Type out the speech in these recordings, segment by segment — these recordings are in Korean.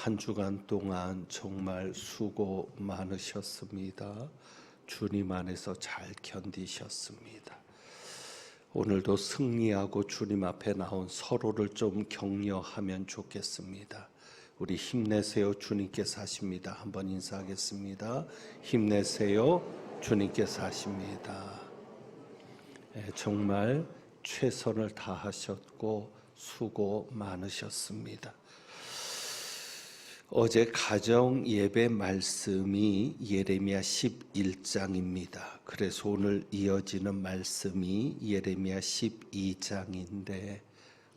한 주간 동안 정말 수고 많으셨습니다. 주님 안에서 잘 견디셨습니다. 오늘도 승리하고 주님 앞에 나온 서로를 좀 격려하면 좋겠습니다. 우리 힘내세요, 주님께서 하십니다. 한번 인사하겠습니다. 힘내세요, 주님께서 하십니다. 정말 최선을 다하셨고 수고 많으셨습니다. 어제 가정 예배 말씀이 예레미야 11장입니다. 그래서 오늘 이어지는 말씀이 예레미야 12장인데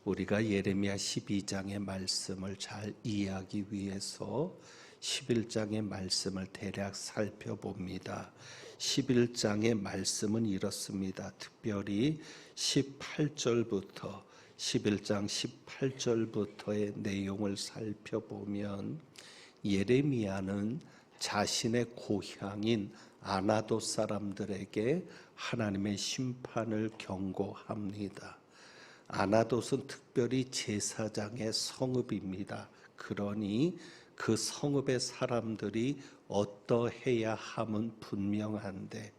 우리가 예레미야 12장의 말씀을 잘 이해하기 위해서 11장의 말씀을 대략 살펴봅니다. 11장의 말씀은 이렇습니다. 특별히 18절부터 11장 18절부터의 내용을 살펴보면 예레미야는 자신의 고향인 아나돗 사람들에게 하나님의 심판을 경고합니다. 아나돗은 특별히 제사장의 성읍입니다. 그러니 그 성읍의 사람들이 어떠해야 함은 분명한데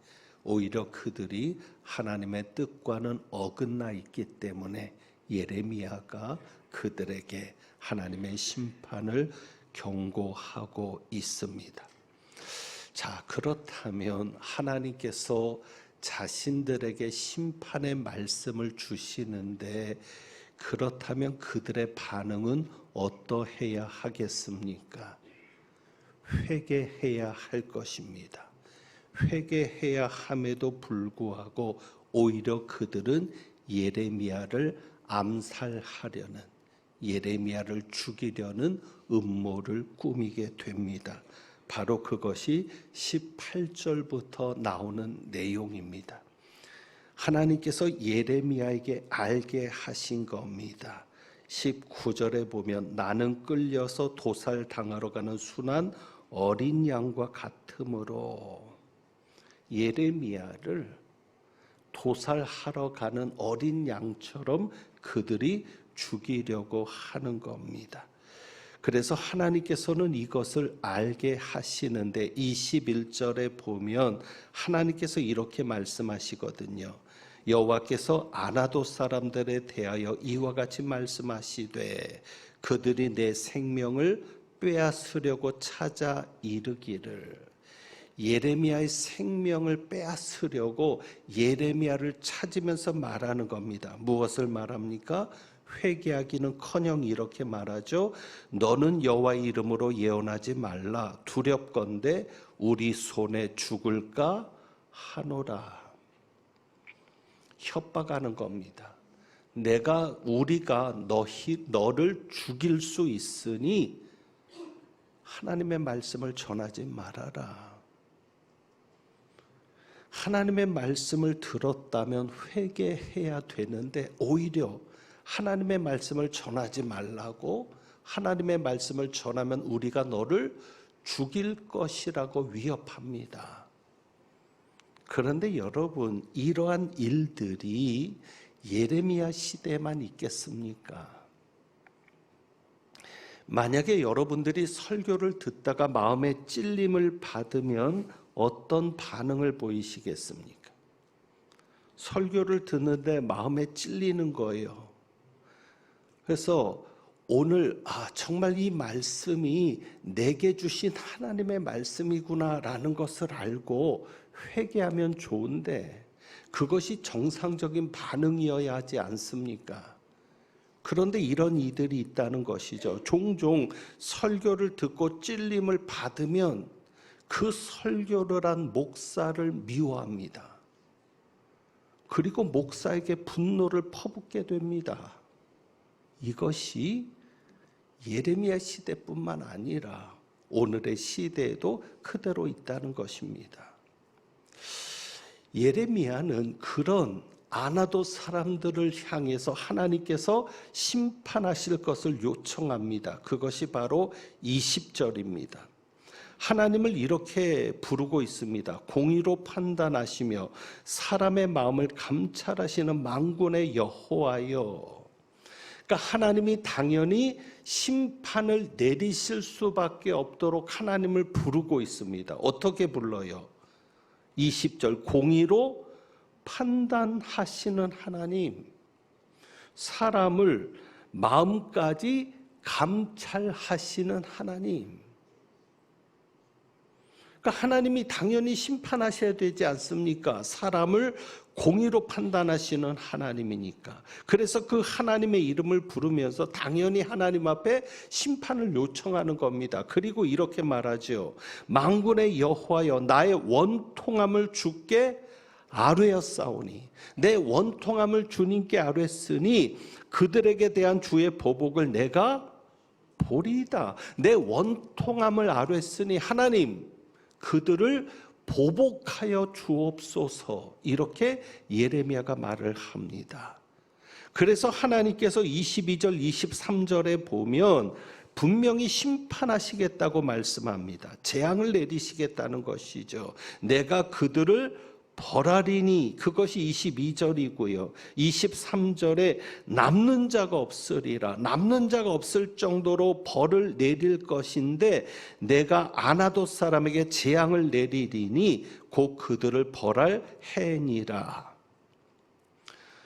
오히려 그들이 하나님의 뜻과는 어긋나 있기 때문에 예레미야가 그들에게 하나님의 심판을 경고하고 있습니다. 자, 그렇다면 하나님께서 자신들에게 심판의 말씀을 주시는데 그렇다면 그들의 반응은 어떠해야 하겠습니까? 회개해야 할 것입니다. 회개해야 함에도 불구하고 오히려 그들은 예레미야를 암살하려는, 예레미야를 죽이려는 음모를 꾸미게 됩니다. 바로 그것이 18절부터 나오는 내용입니다. 하나님께서 예레미야에게 알게 하신 겁니다. 19절에 보면 나는 끌려서 도살당하러 가는 순한 어린 양과 같으므로 예레미야를 도살하러 가는 어린 양처럼 그들이 죽이려고 하는 겁니다. 그래서 하나님께서는 이것을 알게 하시는데 21절에 보면 하나님께서 이렇게 말씀하시거든요. 여호와께서 아나돗 사람들에 대하여 이와 같이 말씀하시되 그들이 내 생명을 빼앗으려고 찾아 이르기를. 예레미야의 생명을 빼앗으려고 예레미야를 찾으면서 말하는 겁니다. 무엇을 말합니까? 회개하기는커녕 이렇게 말하죠. 너는 여호와의 이름으로 예언하지 말라. 두렵건대 우리 손에 죽을까 하노라. 협박하는 겁니다. 우리가 너를 죽일 수 있으니 하나님의 말씀을 전하지 말아라. 하나님의 말씀을 들었다면 회개해야 되는데 오히려 하나님의 말씀을 전하지 말라고, 하나님의 말씀을 전하면 우리가 너를 죽일 것이라고 위협합니다. 그런데 여러분, 이러한 일들이 예레미야 시대에만 있겠습니까? 만약에 여러분들이 설교를 듣다가 마음에 찔림을 받으면 어떤 반응을 보이시겠습니까? 설교를 듣는데 마음에 찔리는 거예요. 그래서 오늘 정말 이 말씀이 내게 주신 하나님의 말씀이구나라는 것을 알고 회개하면 좋은데 그것이 정상적인 반응이어야 하지 않습니까? 그런데 이런 이들이 있다는 것이죠. 종종 설교를 듣고 찔림을 받으면 그 설교를 한 목사를 미워합니다. 그리고 목사에게 분노를 퍼붓게 됩니다. 이것이 예레미야 시대뿐만 아니라 오늘의 시대에도 그대로 있다는 것입니다. 예레미야는 그런 아나돗 사람들을 향해서 하나님께서 심판하실 것을 요청합니다. 그것이 바로 20절입니다. 하나님을 이렇게 부르고 있습니다. 공의로 판단하시며 사람의 마음을 감찰하시는 만군의 여호와여, 그러니까 하나님이 당연히 심판을 내리실 수밖에 없도록 하나님을 부르고 있습니다. 어떻게 불러요? 20절, 공의로 판단하시는 하나님, 사람을 마음까지 감찰하시는 하나님. 그러니까 하나님이 당연히 심판하셔야 되지 않습니까? 사람을 공의로 판단하시는 하나님이니까. 그래서 그 하나님의 이름을 부르면서 당연히 하나님 앞에 심판을 요청하는 겁니다. 그리고 이렇게 말하죠. 만군의 여호와여, 나의 원통함을 주께 아뢰었사오니, 내 원통함을 주님께 아뢰으니 그들에게 대한 주의 보복을 내가 보리이다. 내 원통함을 아뢰으니 하나님, 그들을 보복하여 주옵소서. 이렇게 예레미야가 말을 합니다. 그래서 하나님께서 22절 23절에 보면 분명히 심판하시겠다고 말씀합니다. 재앙을 내리시겠다는 것이죠. 내가 그들을 벌하리니, 그것이 22절이고요. 23절에 남는 자가 없으리라. 남는 자가 없을 정도로 벌을 내릴 것인데 내가 아나돗 사람에게 재앙을 내리리니 곧 그들을 벌할 해니라.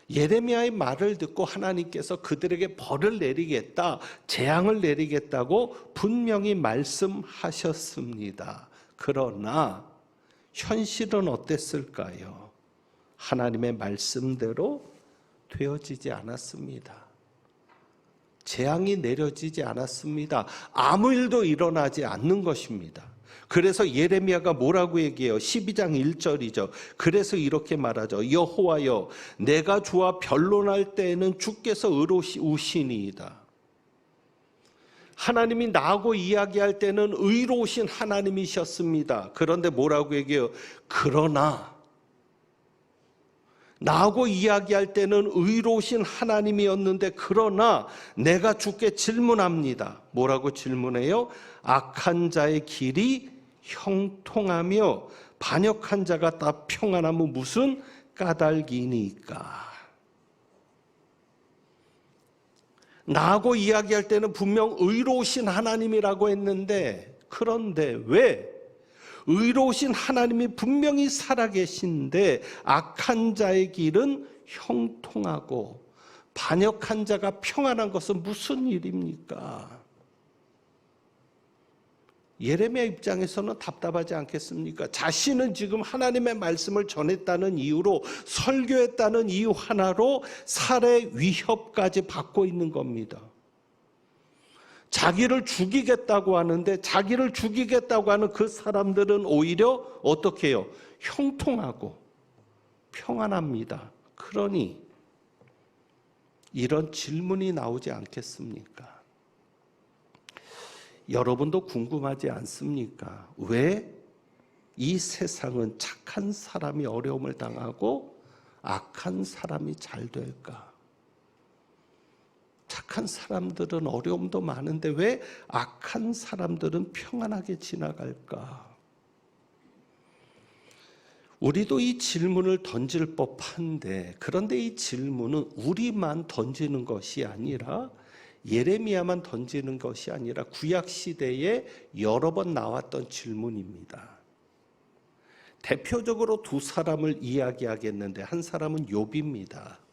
예레미야의 말을 듣고 하나님께서 그들에게 벌을 내리겠다, 재앙을 내리겠다고 분명히 말씀하셨습니다. 그러나 현실은 어땠을까요? 하나님의 말씀대로 되어지지 않았습니다. 재앙이 내려지지 않았습니다. 아무 일도 일어나지 않는 것입니다. 그래서 예레미야가 뭐라고 얘기해요? 12장 1절이죠. 그래서 이렇게 말하죠. 여호와여, 내가 주와 변론할 때에는 주께서 의로우시니이다. 하나님이 나하고 이야기할 때는 의로우신 하나님이셨습니다. 그런데 뭐라고 얘기해요? 그러나 나하고 이야기할 때는 의로우신 하나님이었는데 그러나 내가 주께 질문합니다. 뭐라고 질문해요? 악한 자의 길이 형통하며 반역한 자가 다 평안하면 무슨 까닭이니까. 나하고 이야기할 때는 분명 의로우신 하나님이라고 했는데, 그런데 왜 의로우신 하나님이 분명히 살아계신데 악한 자의 길은 형통하고 반역한 자가 평안한 것은 무슨 일입니까? 예레미야 입장에서는 답답하지 않겠습니까? 자신은 지금 하나님의 말씀을 전했다는 이유로, 설교했다는 이유 하나로 살해 위협까지 받고 있는 겁니다. 자기를 죽이겠다고 하는데, 자기를 죽이겠다고 하는 그 사람들은 오히려 어떻게 해요? 형통하고 평안합니다. 그러니 이런 질문이 나오지 않겠습니까? 여러분도 궁금하지 않습니까? 왜 이 세상은 착한 사람이 어려움을 당하고 악한 사람이 잘 될까? 착한 사람들은 어려움도 많은데 왜 악한 사람들은 평안하게 지나갈까? 우리도 이 질문을 던질 법한데, 그런데 이 질문은 우리만 던지는 것이 아니라, 예레미야만 던지는 것이 아니라 구약 시대에 여러 번 나왔던 질문입니다. 대표적으로 두 사람을 이야기하겠는데, 한 사람은 욥입니다.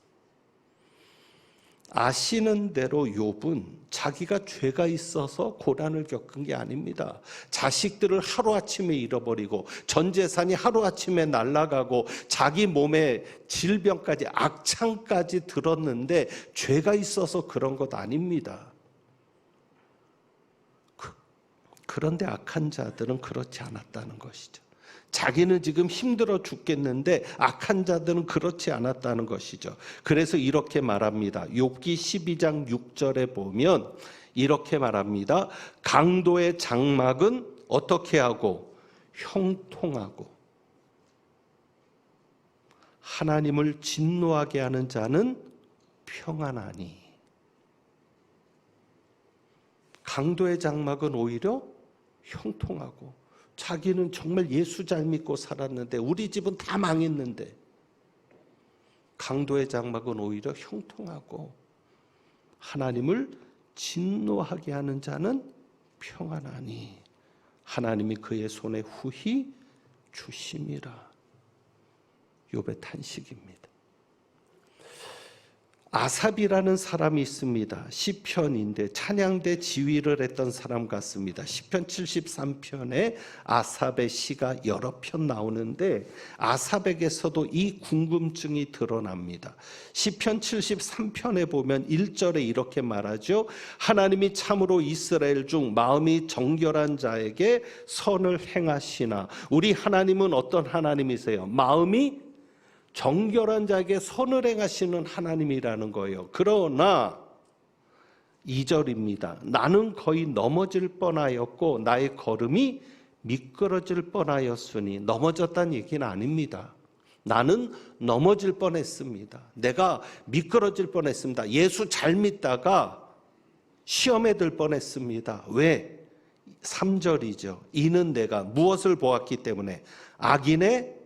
아시는 대로 욥은 자기가 죄가 있어서 고난을 겪은 게 아닙니다. 자식들을 하루아침에 잃어버리고 전 재산이 하루아침에 날아가고 자기 몸에 질병까지, 악창까지 들었는데 죄가 있어서 그런 것 아닙니다. 그런데 악한 자들은 그렇지 않았다는 것이죠. 자기는 지금 힘들어 죽겠는데 악한 자들은 그렇지 않았다는 것이죠. 그래서 이렇게 말합니다. 욥기 12장 6절에 보면 이렇게 말합니다. 강도의 장막은 어떻게 하고? 형통하고 하나님을 진노하게 하는 자는 평안하니. 강도의 장막은 오히려 형통하고, 자기는 정말 예수 잘 믿고 살았는데 우리 집은 다 망했는데, 강도의 장막은 오히려 형통하고 하나님을 진노하게 하는 자는 평안하니 하나님이 그의 손에 후히 주심이라. 욥의 탄식입니다. 아삽이라는 사람이 있습니다. 시편인데 찬양대 지휘를 했던 사람 같습니다. 시편 73편에 아삽의 시가 여러 편 나오는데 아삽에게서도 이 궁금증이 드러납니다. 시편 73편에 보면 1절에 이렇게 말하죠. 하나님이 참으로 이스라엘 중 마음이 정결한 자에게 선을 행하시나. 우리 하나님은 어떤 하나님이세요? 마음이 정결한 자에게 선을 행하시는 하나님이라는 거예요. 그러나 2절입니다. 나는 거의 넘어질 뻔하였고 나의 걸음이 미끄러질 뻔하였으니. 넘어졌다는 얘기는 아닙니다. 나는 넘어질 뻔했습니다. 내가 미끄러질 뻔했습니다. 예수 잘 믿다가 시험에 들 뻔했습니다. 왜? 3절이죠. 이는 내가 무엇을 보았기 때문에? 악인의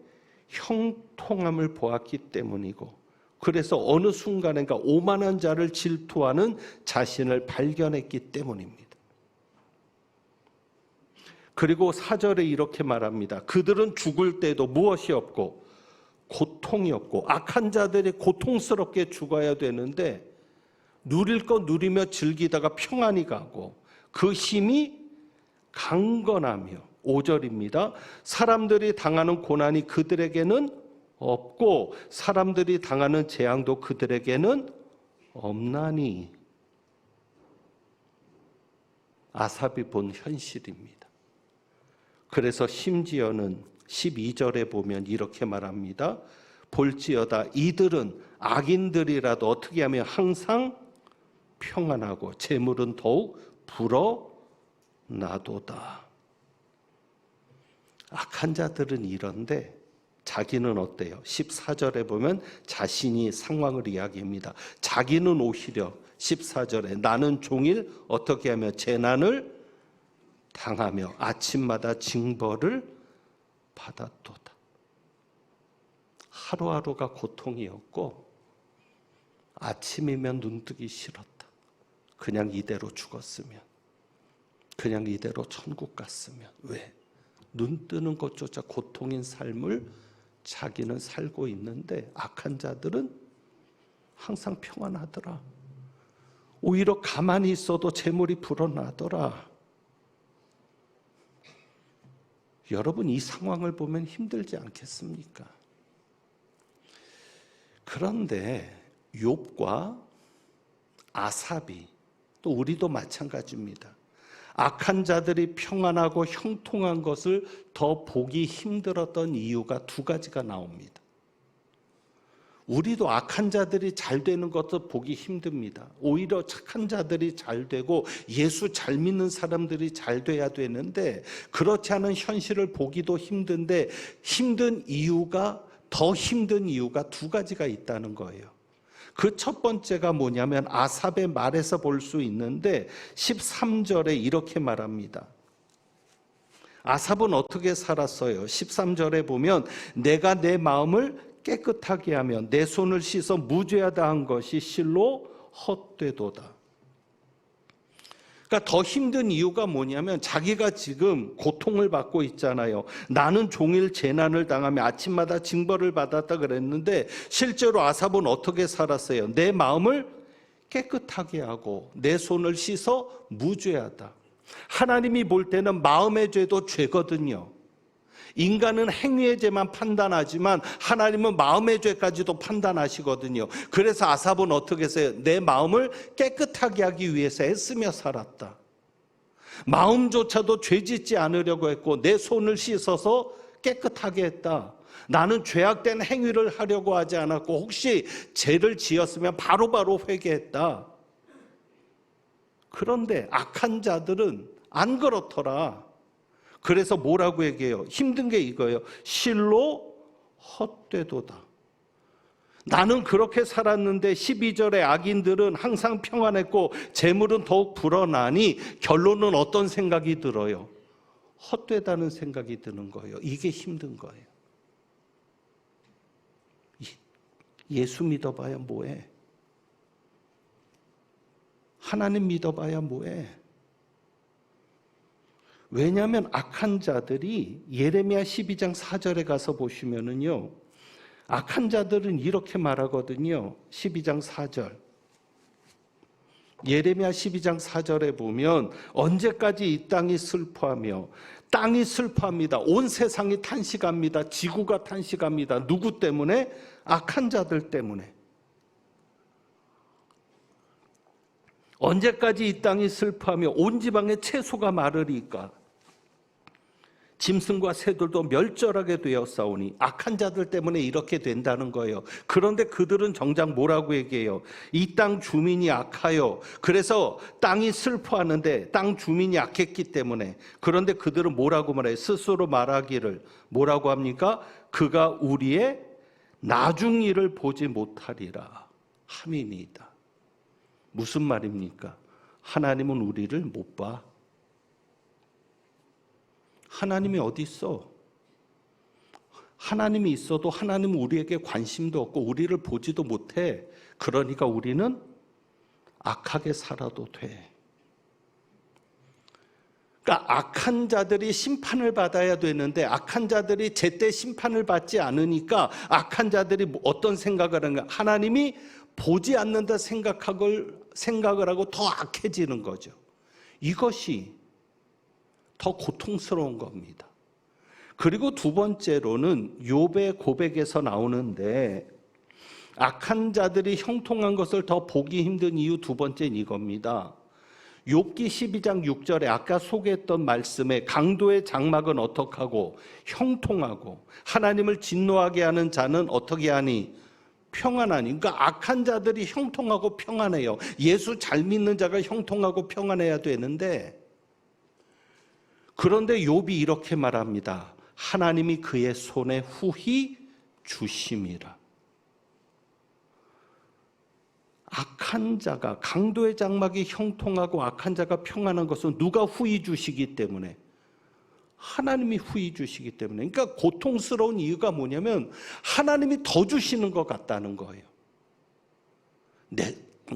형통함을 보았기 때문이고, 그래서 어느 순간인가 오만한 자를 질투하는 자신을 발견했기 때문입니다. 그리고 4절에 이렇게 말합니다. 그들은 죽을 때도 무엇이 없고 고통이 없고. 악한 자들이 고통스럽게 죽어야 되는데 누릴 거 누리며 즐기다가 평안히 가고 그 힘이 강건하며. 5절입니다. 사람들이 당하는 고난이 그들에게는 없고 사람들이 당하는 재앙도 그들에게는 없나니. 아삽이 본 현실입니다. 그래서 심지어는 12절에 보면 이렇게 말합니다. 볼지어다 이들은 악인들이라도 어떻게 하면 항상 평안하고 재물은 더욱 불어나도다. 악한 자들은 이런데 자기는 어때요? 14절에 보면 자신이 상황을 이야기합니다. 자기는 오히려 14절에 나는 종일 어떻게 하며 재난을 당하며 아침마다 징벌을 받았도다. 하루하루가 고통이었고 아침이면 눈뜨기 싫었다. 그냥 이대로 죽었으면, 그냥 이대로 천국 갔으면. 왜? 눈 뜨는 것조차 고통인 삶을 자기는 살고 있는데 악한 자들은 항상 평안하더라. 오히려 가만히 있어도 재물이 불어나더라. 여러분, 이 상황을 보면 힘들지 않겠습니까? 그런데 욥과 아삽이, 또 우리도 마찬가지입니다. 악한 자들이 평안하고 형통한 것을 더 보기 힘들었던 이유가 두 가지가 나옵니다. 우리도 악한 자들이 잘 되는 것도 보기 힘듭니다. 오히려 착한 자들이 잘 되고 예수 잘 믿는 사람들이 잘 돼야 되는데 그렇지 않은 현실을 보기도 힘든데 더 힘든 이유가 두 가지가 있다는 거예요. 그 첫 번째가 뭐냐면 아삽의 말에서 볼 수 있는데 13절에 이렇게 말합니다. 아삽은 어떻게 살았어요? 13절에 보면 내가 내 마음을 깨끗하게 하며 내 손을 씻어 무죄하다 한 것이 실로 헛되도다. 그러니까 더 힘든 이유가 뭐냐면 자기가 지금 고통을 받고 있잖아요. 나는 종일 재난을 당하며 아침마다 징벌을 받았다 그랬는데 실제로 아삽은 어떻게 살았어요? 내 마음을 깨끗하게 하고 내 손을 씻어 무죄하다. 하나님이 볼 때는 마음의 죄도 죄거든요. 인간은 행위의 죄만 판단하지만 하나님은 마음의 죄까지도 판단하시거든요. 그래서 아삽은 어떻게 했어요? 내 마음을 깨끗하게 하기 위해서 애쓰며 살았다. 마음조차도 죄짓지 않으려고 했고 내 손을 씻어서 깨끗하게 했다. 나는 죄악된 행위를 하려고 하지 않았고 혹시 죄를 지었으면 바로바로 회개했다. 그런데 악한 자들은 안 그렇더라. 그래서 뭐라고 얘기해요? 힘든 게 이거예요. 실로 헛되도다. 나는 그렇게 살았는데 12절에 악인들은 항상 평안했고 재물은 더욱 불어나니 결론은 어떤 생각이 들어요? 헛되다는 생각이 드는 거예요. 이게 힘든 거예요. 예수 믿어봐야 뭐해? 하나님 믿어봐야 뭐해? 왜냐하면 악한 자들이 예레미야 12장 4절에 가서 보시면은요, 악한 자들은 이렇게 말하거든요. 12장 4절. 예레미야 12장 4절에 보면 언제까지 이 땅이 슬퍼하며, 땅이 슬퍼합니다. 온 세상이 탄식합니다. 지구가 탄식합니다. 누구 때문에? 악한 자들 때문에. 언제까지 이 땅이 슬퍼하며 온 지방의 채소가 마르리까? 짐승과 새들도 멸절하게 되었사오니. 악한 자들 때문에 이렇게 된다는 거예요. 그런데 그들은 정작 뭐라고 얘기해요? 이 땅 주민이 악하여, 그래서 땅이 슬퍼하는데 땅 주민이 악했기 때문에. 그런데 그들은 뭐라고 말해요? 스스로 말하기를 뭐라고 합니까? 그가 우리의 나중 일을 보지 못하리라 함이니이다. 무슨 말입니까? 하나님은 우리를 못 봐. 하나님이 어디 있어? 하나님이 있어도 하나님은 우리에게 관심도 없고 우리를 보지도 못해. 그러니까 우리는 악하게 살아도 돼. 그러니까 악한 자들이 심판을 받아야 되는데 악한 자들이 제때 심판을 받지 않으니까 악한 자들이 어떤 생각을 하는 거야? 하나님이 보지 않는다 생각을 하고 더 악해지는 거죠. 이것이 더 고통스러운 겁니다. 그리고 두 번째로는 욥의 고백에서 나오는데 악한 자들이 형통한 것을 더 보기 힘든 이유 두 번째는 이겁니다. 욥기 12장 6절에 아까 소개했던 말씀에 강도의 장막은 어떻게 하고 형통하고 하나님을 진노하게 하는 자는 어떻게 하니 평안하니. 그러니까 악한 자들이 형통하고 평안해요. 예수 잘 믿는 자가 형통하고 평안해야 되는데, 그런데 욥이 이렇게 말합니다. 하나님이 그의 손에 후히 주심이라. 악한 자가, 강도의 장막이 형통하고 악한 자가 평안한 것은 누가 후히 주시기 때문에? 하나님이 후히 주시기 때문에. 그러니까 고통스러운 이유가 뭐냐면 하나님이 더 주시는 것 같다는 거예요.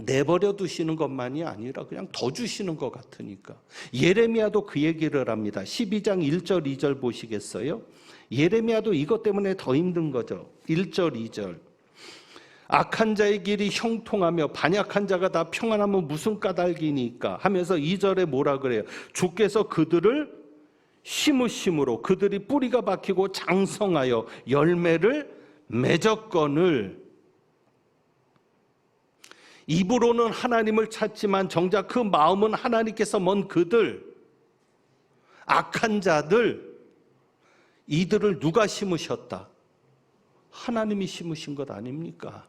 내버려 두시는 것만이 아니라 그냥 더 주시는 것 같으니까. 예레미야도 그 얘기를 합니다. 12장 1절 2절 보시겠어요? 예레미야도 이것 때문에 더 힘든 거죠. 1절 2절. 악한 자의 길이 형통하며 반역한 자가 다 평안하면 무슨 까닭이니까 하면서 2절에 뭐라 그래요? 주께서 그들을 심으심으로 그들이 뿌리가 박히고 장성하여 열매를 맺었거늘. 입으로는 하나님을 찾지만 정작 그 마음은 하나님께서 먼 그들, 악한 자들, 이들을 누가 심으셨다? 하나님이 심으신 것 아닙니까?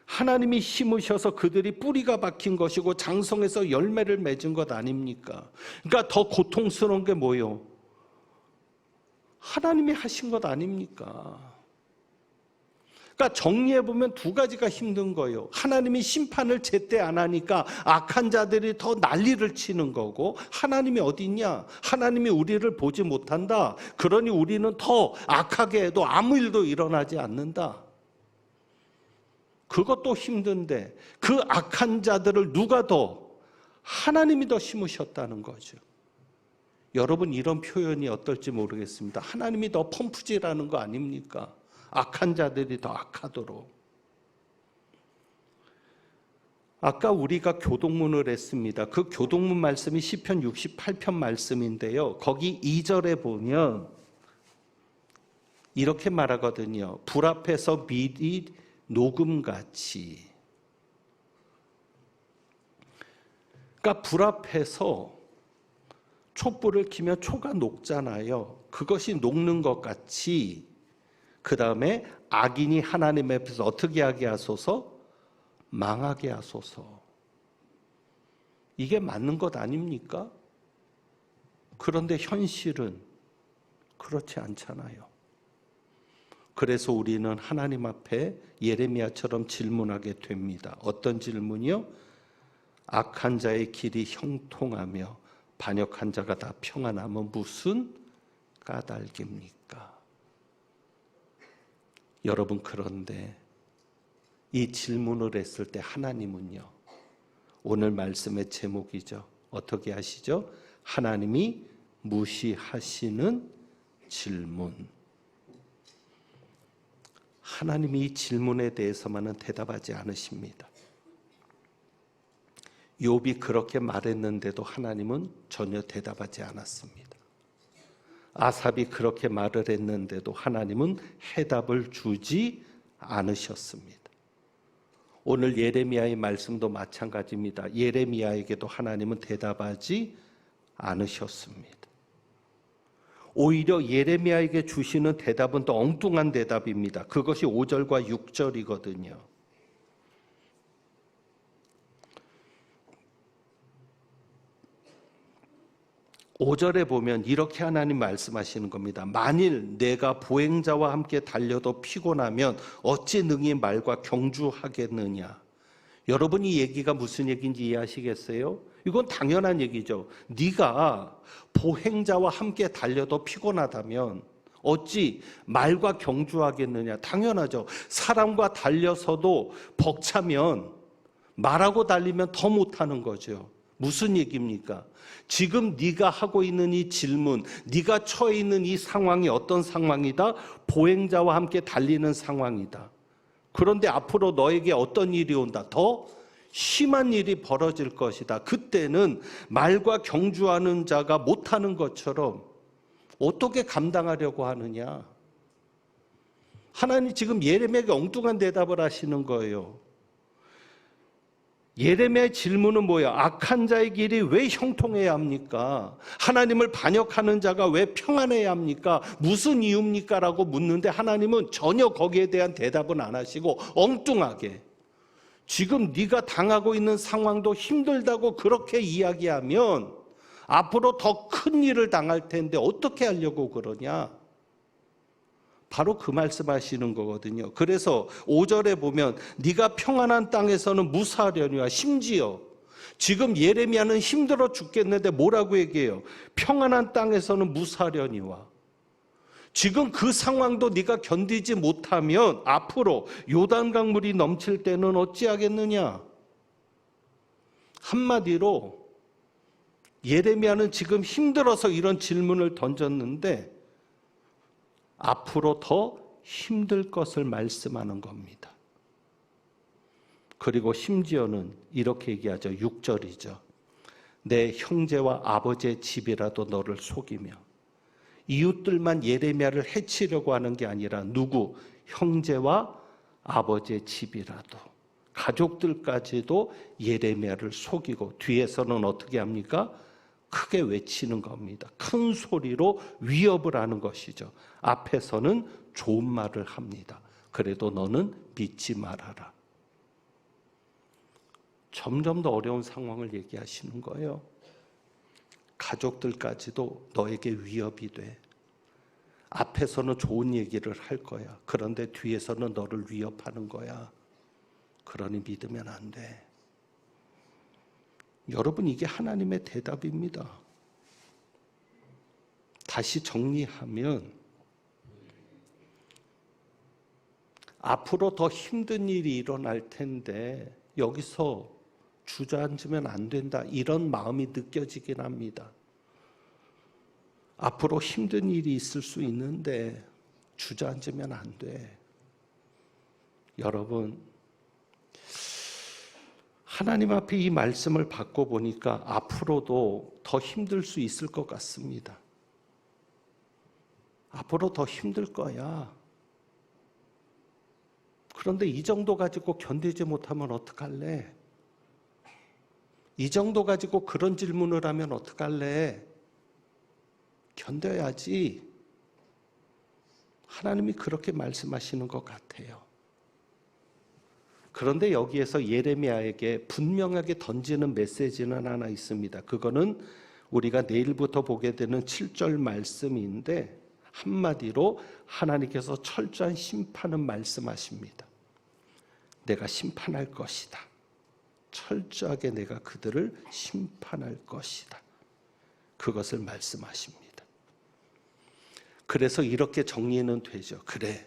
하나님이 심으셔서 그들이 뿌리가 박힌 것이고 장성해서 열매를 맺은 것 아닙니까? 그러니까 더 고통스러운 게 뭐예요? 하나님이 하신 것 아닙니까? 그러니까 정리해보면 두 가지가 힘든 거예요. 하나님이 심판을 제때 안 하니까 악한 자들이 더 난리를 치는 거고, 하나님이 어디 있냐? 하나님이 우리를 보지 못한다. 그러니 우리는 더 악하게 해도 아무 일도 일어나지 않는다. 그것도 힘든데 그 악한 자들을 누가 더? 하나님이 더 심으셨다는 거죠. 여러분, 이런 표현이 어떨지 모르겠습니다. 하나님이 더 펌프질하는 거 아닙니까? 악한 자들이 더 악하도록. 아까 우리가 교동문을 했습니다. 그 교동문 말씀이 시편 68편 말씀인데요. 거기 2절에 보면 이렇게 말하거든요. 불 앞에서 밀이 녹음같이. 그러니까 불 앞에서 촛불을 켜면 초가 녹잖아요. 그것이 녹는 것 같이 그 다음에 악인이 하나님 앞에서 어떻게 하게 하소서? 망하게 하소서. 이게 맞는 것 아닙니까? 그런데 현실은 그렇지 않잖아요. 그래서 우리는 하나님 앞에 예레미야처럼 질문하게 됩니다. 어떤 질문이요? 악한 자의 길이 형통하며 반역한 자가 다 평안하면 무슨 까닭입니까? 여러분, 그런데 이 질문을 했을 때 하나님은요, 오늘 말씀의 제목이죠. 어떻게 하시죠? 하나님이 무시하시는 질문. 하나님이 이 질문에 대해서만은 대답하지 않으십니다. 욥이 그렇게 말했는데도 하나님은 전혀 대답하지 않았습니다. 아삽이 그렇게 말을 했는데도 하나님은 해답을 주지 않으셨습니다. 오늘 예레미야의 말씀도 마찬가지입니다. 예레미야에게도 하나님은 대답하지 않으셨습니다. 오히려 예레미야에게 주시는 대답은 더 엉뚱한 대답입니다. 그것이 5절과 6절이거든요. 5절에 보면 이렇게 하나님 말씀하시는 겁니다. 만일 내가 보행자와 함께 달려도 피곤하면 어찌 능히 말과 경주하겠느냐. 여러분, 이 얘기가 무슨 얘기인지 이해하시겠어요? 이건 당연한 얘기죠. 네가 보행자와 함께 달려도 피곤하다면 어찌 말과 경주하겠느냐. 당연하죠. 사람과 달려서도 벅차면 말하고 달리면 더 못하는 거죠. 무슨 얘기입니까? 지금 네가 하고 있는 이 질문, 네가 처해 있는 이 상황이 어떤 상황이다? 보행자와 함께 달리는 상황이다. 그런데 앞으로 너에게 어떤 일이 온다? 더 심한 일이 벌어질 것이다. 그때는 말과 경주하는 자가 못하는 것처럼 어떻게 감당하려고 하느냐? 하나님 지금 예레미야에게 엉뚱한 대답을 하시는 거예요. 예레미야의 질문은 뭐예요? 악한 자의 길이 왜 형통해야 합니까? 하나님을 반역하는 자가 왜 평안해야 합니까? 무슨 이유입니까? 라고 묻는데 하나님은 전혀 거기에 대한 대답은 안 하시고 엉뚱하게 지금 네가 당하고 있는 상황도 힘들다고 그렇게 이야기하면 앞으로 더 큰 일을 당할 텐데 어떻게 하려고 그러냐? 바로 그 말씀하시는 거거든요. 그래서 5절에 보면 네가 평안한 땅에서는 무사하려니와, 심지어 지금 예레미야는 힘들어 죽겠는데 뭐라고 얘기해요? 평안한 땅에서는 무사하려니와. 지금 그 상황도 네가 견디지 못하면 앞으로 요단강 물이 넘칠 때는 어찌하겠느냐? 한마디로 예레미야는 지금 힘들어서 이런 질문을 던졌는데 앞으로 더 힘들 것을 말씀하는 겁니다. 그리고 심지어는 이렇게 얘기하죠. 6절이죠. 내 형제와 아버지의 집이라도 너를 속이며, 이웃들만 예레미야를 해치려고 하는 게 아니라 누구? 형제와 아버지의 집이라도, 가족들까지도 예레미야를 속이고 뒤에서는 어떻게 합니까? 크게 외치는 겁니다. 큰 소리로 위협을 하는 것이죠. 앞에서는 좋은 말을 합니다. 그래도 너는 믿지 말아라. 점점 더 어려운 상황을 얘기하시는 거예요. 가족들까지도 너에게 위협이 돼. 앞에서는 좋은 얘기를 할 거야. 그런데 뒤에서는 너를 위협하는 거야. 그러니 믿으면 안 돼. 여러분, 이게 하나님의 대답입니다. 다시 정리하면 앞으로 더 힘든 일이 일어날 텐데 여기서 주저앉으면 안 된다, 이런 마음이 느껴지긴 합니다. 앞으로 힘든 일이 있을 수 있는데 주저앉으면 안 돼. 여러분, 하나님 앞에 이 말씀을 받고 보니까 앞으로도 더 힘들 수 있을 것 같습니다. 앞으로 더 힘들 거야. 그런데 이 정도 가지고 견디지 못하면 어떡할래? 이 정도 가지고 그런 질문을 하면 어떡할래? 견뎌야지. 하나님이 그렇게 말씀하시는 것 같아요. 그런데 여기에서 예레미야에게 분명하게 던지는 메시지는 하나 있습니다. 그거는 우리가 내일부터 보게 되는 7절 말씀인데, 한마디로 하나님께서 철저한 심판은 말씀하십니다. 내가 심판할 것이다. 철저하게 내가 그들을 심판할 것이다. 그것을 말씀하십니다. 그래서 이렇게 정리는 되죠. 그래,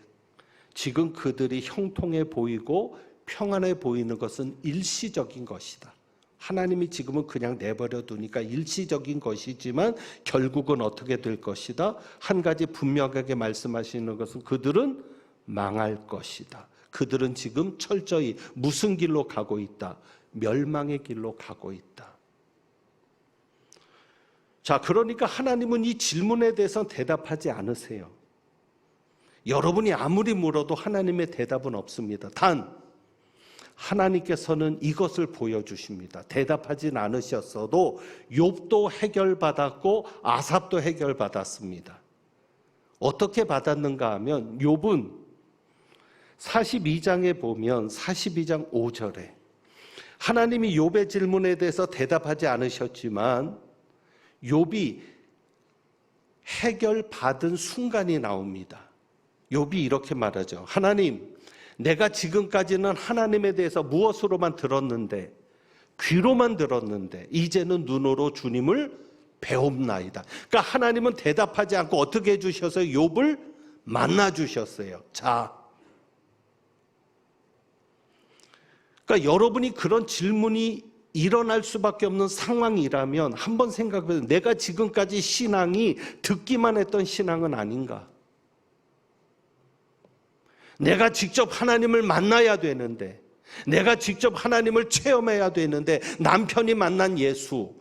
지금 그들이 형통해 보이고 평안해 보이는 것은 일시적인 것이다. 하나님이 지금은 그냥 내버려 두니까 일시적인 것이지만 결국은 어떻게 될 것이다. 한 가지 분명하게 말씀하시는 것은 그들은 망할 것이다. 그들은 지금 철저히 무슨 길로 가고 있다? 멸망의 길로 가고 있다. 자, 그러니까 하나님은 이 질문에 대해서 대답하지 않으세요. 여러분이 아무리 물어도 하나님의 대답은 없습니다. 단 하나님께서는 이것을 보여주십니다. 대답하진 않으셨어도 욥도 해결받았고 아삽도 해결받았습니다. 어떻게 받았는가 하면 욥은 42장에 보면 42장 5절에 하나님이 욥의 질문에 대해서 대답하지 않으셨지만 욥이 해결받은 순간이 나옵니다. 욥이 이렇게 말하죠. 하나님, 내가 지금까지는 하나님에 대해서 무엇으로만 들었는데, 귀로만 들었는데 이제는 눈으로 주님을 배움나이다. 그러니까 하나님은 대답하지 않고 어떻게 해주셨어요? 욥을 만나주셨어요. 자, 그러니까 여러분이 그런 질문이 일어날 수밖에 없는 상황이라면 한번 생각해보세요. 내가 지금까지 신앙이 듣기만 했던 신앙은 아닌가? 내가 직접 하나님을 만나야 되는데, 내가 직접 하나님을 체험해야 되는데, 남편이 만난 예수,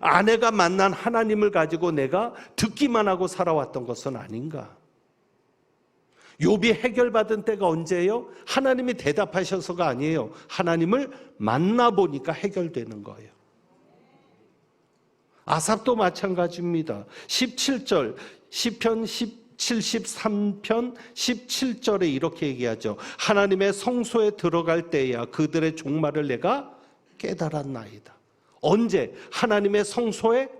아내가 만난 하나님을 가지고 내가 듣기만 하고 살아왔던 것은 아닌가? 욥이 해결받은 때가 언제예요? 하나님이 대답하셔서가 아니에요. 하나님을 만나보니까 해결되는 거예요. 아삽도 마찬가지입니다. 17절 시편 73편 17절에 이렇게 얘기하죠. 하나님의 성소에 들어갈 때야 그들의 종말을 내가 깨달았나이다. 언제? 하나님의 성소에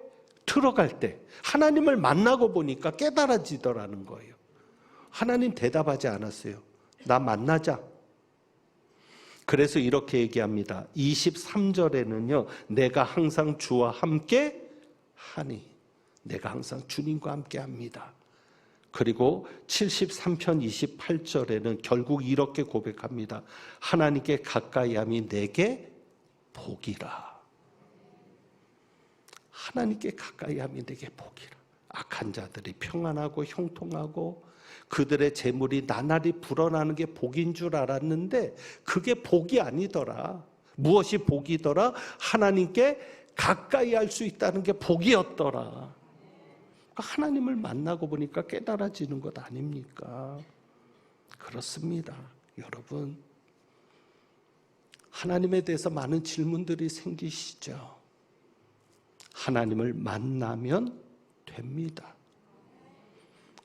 들어갈 때, 하나님을 만나고 보니까 깨달아지더라는 거예요. 하나님 대답하지 않았어요. 나 만나자. 그래서 이렇게 얘기합니다. 23절에는요. 내가 항상 주와 함께 하니. 내가 항상 주님과 함께 합니다. 그리고 73편 28절에는 결국 이렇게 고백합니다. 하나님께 가까이 함이 내게 복이라. 하나님께 가까이 함이 내게 복이라. 악한 자들이 평안하고 형통하고 그들의 재물이 나날이 불어나는 게 복인 줄 알았는데 그게 복이 아니더라. 무엇이 복이더라? 하나님께 가까이 할 수 있다는 게 복이었더라. 하나님을 만나고 보니까 깨달아지는 것 아닙니까? 그렇습니다. 여러분, 하나님에 대해서 많은 질문들이 생기시죠? 하나님을 만나면 됩니다.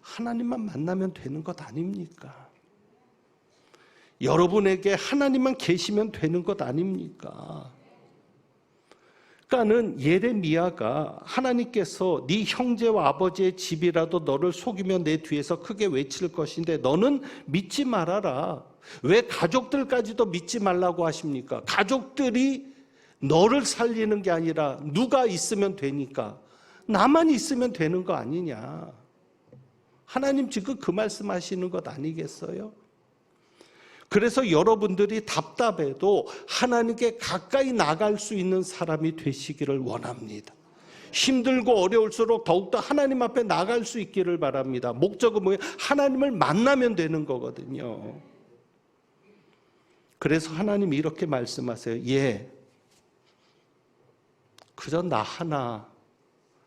하나님만 만나면 되는 것 아닙니까? 여러분에게 하나님만 계시면 되는 것 아닙니까? 그러니까는 예레미야가 하나님께서 네 형제와 아버지의 집이라도 너를 속이면 내 뒤에서 크게 외칠 것인데 너는 믿지 말아라. 왜 가족들까지도 믿지 말라고 하십니까? 가족들이 너를 살리는 게 아니라 누가 있으면 되니까 나만 있으면 되는 거 아니냐. 하나님 지금 그 말씀하시는 것 아니겠어요? 그래서 여러분들이 답답해도 하나님께 가까이 나갈 수 있는 사람이 되시기를 원합니다. 힘들고 어려울수록 더욱더 하나님 앞에 나갈 수 있기를 바랍니다. 목적은 뭐예요? 하나님을 만나면 되는 거거든요. 그래서 하나님이 이렇게 말씀하세요. 예, 그저 나 하나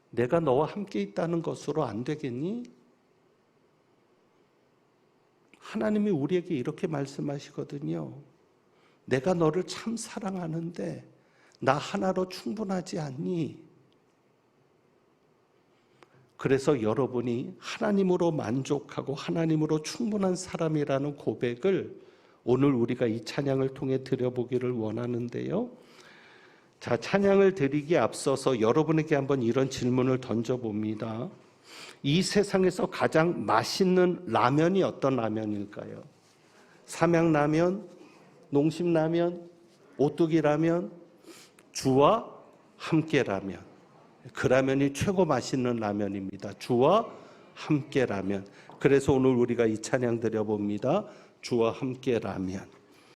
내가 너와 함께 있다는 것으로 안 되겠니? 하나님이 우리에게 이렇게 말씀하시거든요. 내가 너를 참 사랑하는데 나 하나로 충분하지 않니? 그래서 여러분이 하나님으로 만족하고 하나님으로 충분한 사람이라는 고백을 오늘 우리가 이 찬양을 통해 드려보기를 원하는데요. 자, 찬양을 드리기에 앞서서 여러분에게 한번 이런 질문을 던져봅니다. 이 세상에서 가장 맛있는 라면이 어떤 라면일까요? 삼양라면, 농심라면, 오뚜기라면, 주와 함께라면. 그 라면이 최고 맛있는 라면입니다. 주와 함께라면. 그래서 오늘 우리가 이 찬양 드려봅니다. 주와 함께라면.